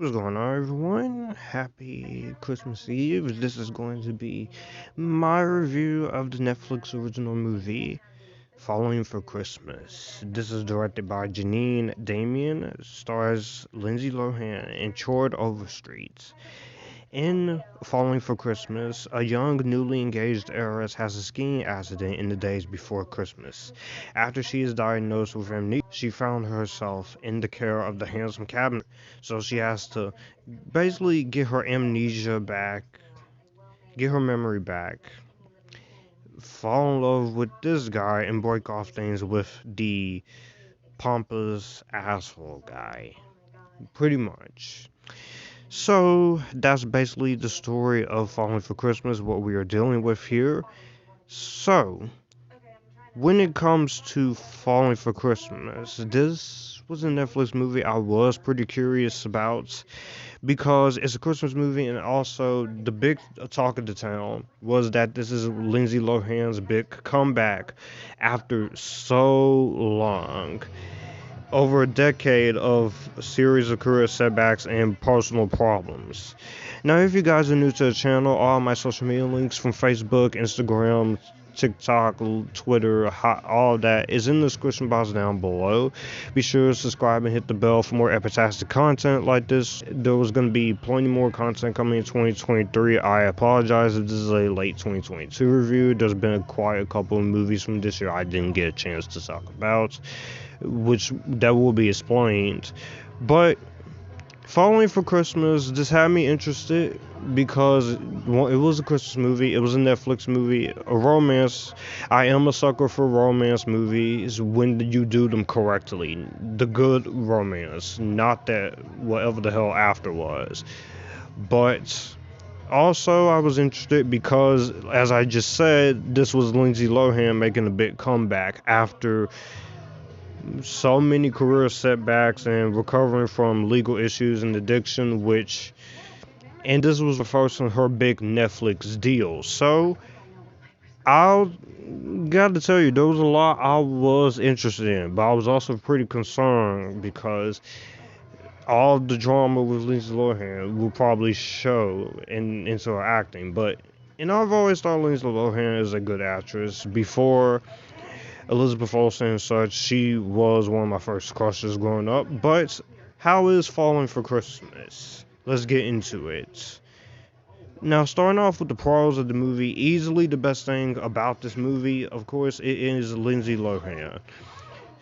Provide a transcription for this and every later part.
What's going on, everyone? Happy Christmas Eve. This is going to be my review of the Netflix original movie, Falling for Christmas. This is directed by Janeen Damian, stars Lindsay Lohan and Chord Overstreet. In Falling for Christmas, a young, newly engaged heiress has a skiing accident in the days before Christmas. After she is diagnosed with amnesia, she found herself in the care of the handsome cabinet, so she has to basically get her amnesia back, get her memory back, fall in love with this guy, and break off things with the pompous asshole guy. Pretty much. So that's basically the story of Falling for Christmas, what we are dealing with here. So, when it comes to Falling for Christmas, this was a Netflix movie I was pretty curious about because it's a Christmas movie, and also the big talk of the town was that this is Lindsay Lohan's big comeback after so long. Over a decade of a series of career setbacks and personal problems. Now, if you guys are new to the channel, all my social media links from Facebook, Instagram, TikTok, Twitter, all of that is in the description box down below. Be sure to subscribe and hit the bell for more epitastic content like this. There was going to be plenty more content coming in 2023. I apologize if this is a late 2022 review. There's been quite a couple of movies from this year I didn't get a chance to talk about, which that will be explained. But Falling for Christmas, this had me interested because it was a Christmas movie, it was a Netflix movie, a romance. I am a sucker for romance movies when you do them correctly. The good romance, not that whatever the hell after was. But also, I was interested because, as I just said, this was Lindsay Lohan making a big comeback after so many career setbacks and recovering from legal issues and addiction, and this was the first of her big Netflix deal. So I got to tell you, there was a lot I was interested in, but I was also pretty concerned because all the drama with Lindsay Lohan will probably show into her acting. And I've always thought Lindsay Lohan is a good actress. Before Elizabeth Olsen and such, she was one of my first crushes growing up. But how is Falling for Christmas? Let's get into it. Now, starting off with the pros of the movie, easily the best thing about this movie, of course, it is Lindsay Lohan.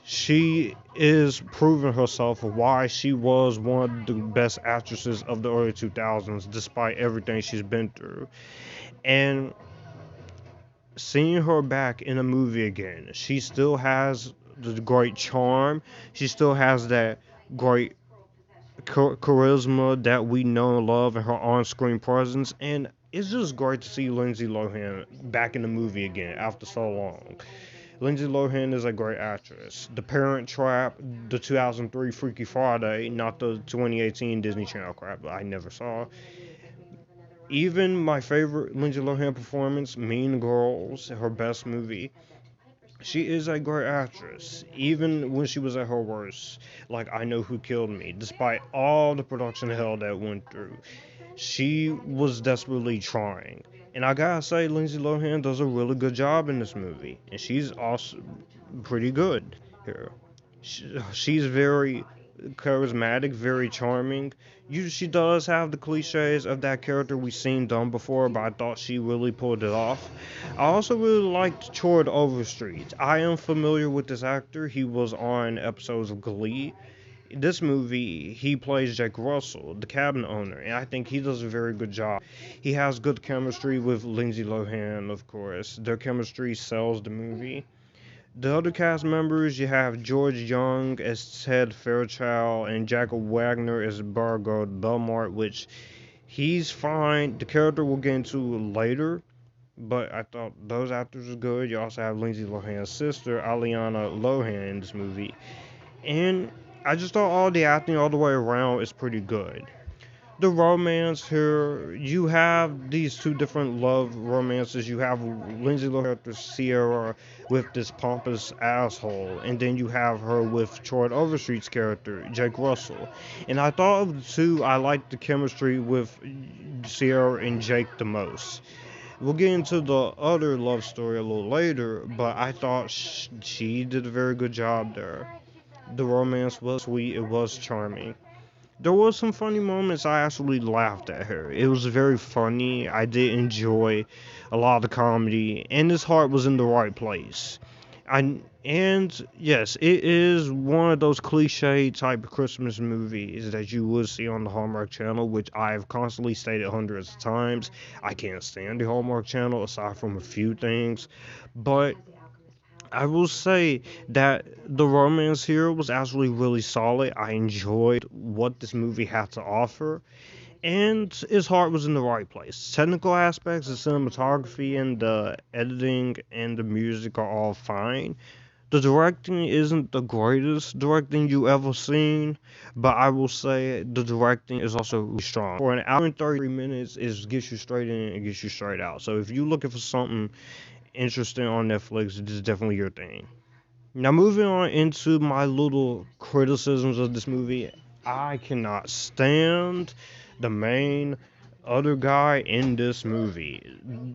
She is proving herself why she was one of the best actresses of the early 2000s, despite everything she's been through. And seeing her back in a movie again, she still has the great charm. She still has that great charisma that we know and love in her on-screen presence. And it's just great to see Lindsay Lohan back in the movie again after so long. Lindsay Lohan is a great actress. The Parent Trap, the 2003 Freaky Friday, not the 2018 Disney Channel crap I never saw. Even my favorite Lindsay Lohan performance, Mean Girls, her best movie. She is a great actress, even when she was at her worst. Like I Know Who Killed Me, despite all the production hell that went through, she was desperately trying. And I gotta say, Lindsay Lohan does a really good job in this movie, and she's also pretty good here. She's very charismatic, very charming. She does have the cliches of that character we've seen done before, but I thought she really pulled it off. I also really liked Chord Overstreet. I am familiar with this actor. He was on episodes of Glee. This movie, he plays Jake Russell, the cabin owner, and I think he does a very good job. He has good chemistry with Lindsay Lohan, of course. Their chemistry sells the movie. The other cast members, you have George Young as Ted Fairchild and Jacob Wagner as Bargard Belmont, which he's fine. The character we'll get into later, but I thought those actors were good. You also have Lindsay Lohan's sister, Aliana Lohan, in this movie. And I just thought all the acting all the way around is pretty good. the romance here, you have these two different love romances. You have Lindsay Lohan character Sierra with this pompous asshole, and then you have her with Chord Overstreet's character Jake Russell. And I thought of the two, I liked the chemistry with Sierra and Jake the most. We'll get into the other love story a little later, but I thought she did a very good job there. The romance was sweet, it was charming. There was some funny moments. I actually laughed at her. It was very funny. I did enjoy a lot of the comedy, and his heart was in the right place. And yes, it is one of those cliche type of Christmas movies that you would see on the Hallmark Channel, which I've constantly stated hundreds of times. I can't stand the Hallmark Channel aside from a few things, but I will say that the romance here was actually really solid. I enjoyed what this movie had to offer, and his heart was in the right place. Technical aspects, the cinematography, and the editing and the music are all fine. The directing isn't the greatest directing you ever seen, but I will say the directing is also really strong. For an hour and 33 minutes, it gets you straight in and gets you straight out. So if you're looking for something interesting on Netflix, this is definitely your thing. Now, moving on into my little criticisms of this movie, I cannot stand the main other guy in this movie.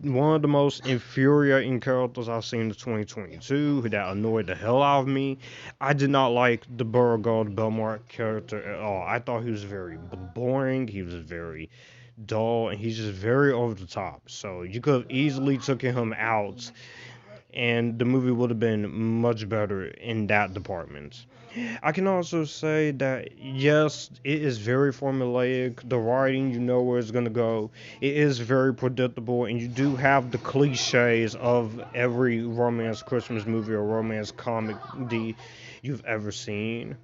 One of the most infuriating characters I've seen in 2022 that annoyed the hell out of me. I did not like the Beauregard Belmont character at all. I thought he was very boring, he was very dull, and he's just very over the top. So you could have easily taken him out and the movie would have been much better in that department. I can also say that yes, it is very formulaic. The writing, you know where it's gonna go. It is very predictable, and you do have the cliches of every romance Christmas movie or romance comedy you've ever seen.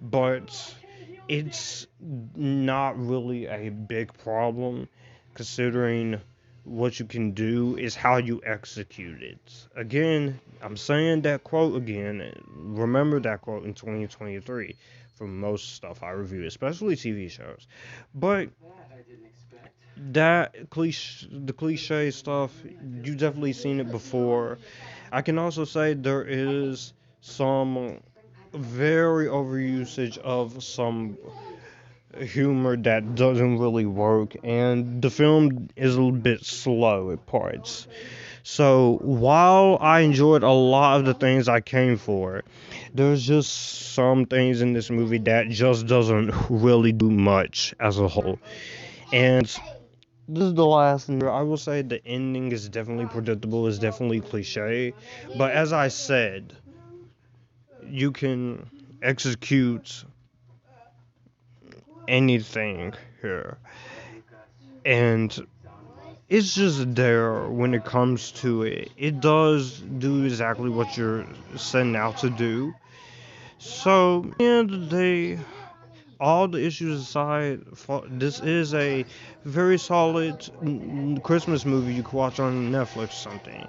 But it's not really a big problem considering what you can do is how you execute it. Again, I'm saying that quote again. Remember that quote in 2023 for most stuff I review, especially TV shows. But the cliche stuff, you definitely seen it before. I can also say there is some very overusage of some humor that doesn't really work, and the film is a little bit slow at parts. So while I enjoyed a lot of the things I came for, there's just some things in this movie that just doesn't really do much as a whole. And this is the last thing. I will say the ending is definitely predictable, is definitely cliche, but as I said, you can execute anything here. And it's just there when it comes to it. It does do exactly what you're setting out to do. So, at the end of the day, all the issues aside, this is a very solid Christmas movie you can watch on Netflix or something.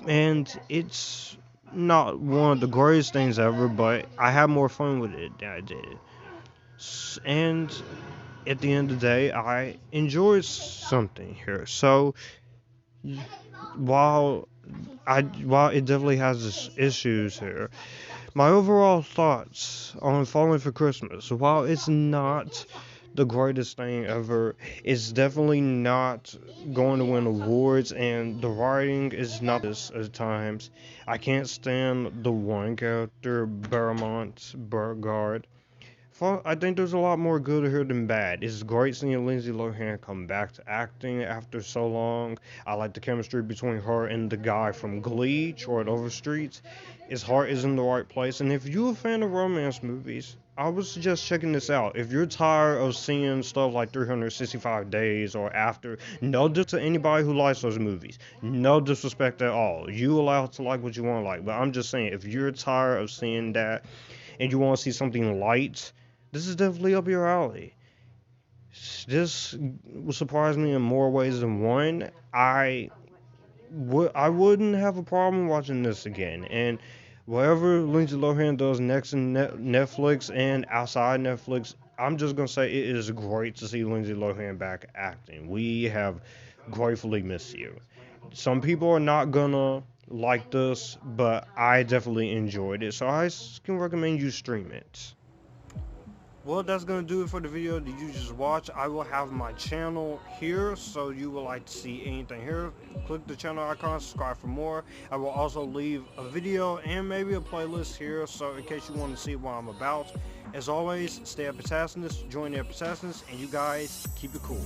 And it's not one of the greatest things ever, but I had more fun with it than I did. And at the end of the day, I enjoyed something here. So while while it definitely has its issues here, my overall thoughts on Falling for Christmas, while it's not the greatest thing ever, it's definitely not going to win awards, and the writing is not this at times. I can't stand the one character, Beaumont Burgard. I think there's a lot more good here than bad. It's great seeing Lindsay Lohan come back to acting after so long. I like the chemistry between her and the guy from Glee, Chord Overstreet. His heart is in the right place. And if you're a fan of romance movies, I would suggest checking this out. If you're tired of seeing stuff like 365 Days or After, no disrespect to anybody who likes those movies. No disrespect at all. You allowed to like what you want to like. But I'm just saying, if you're tired of seeing that and you want to see something light, this is definitely up your alley. This will surprise me in more ways than one. I wouldn't have a problem watching this again. And whatever Lindsay Lohan does next in Netflix and outside Netflix, I'm just gonna say it is great to see Lindsay Lohan back acting. We have gratefully missed you. Some people are not gonna like this, but I definitely enjoyed it, so I can recommend you stream it. Well, that's gonna do it for the video that you just watched. I will have my channel here, so you would like to see anything here, click the channel icon, subscribe for more. I will also leave a video and maybe a playlist here, so in case you want to see what I'm about. As always, stay Epictasticness, join the Epictasticness, and you guys keep it cool.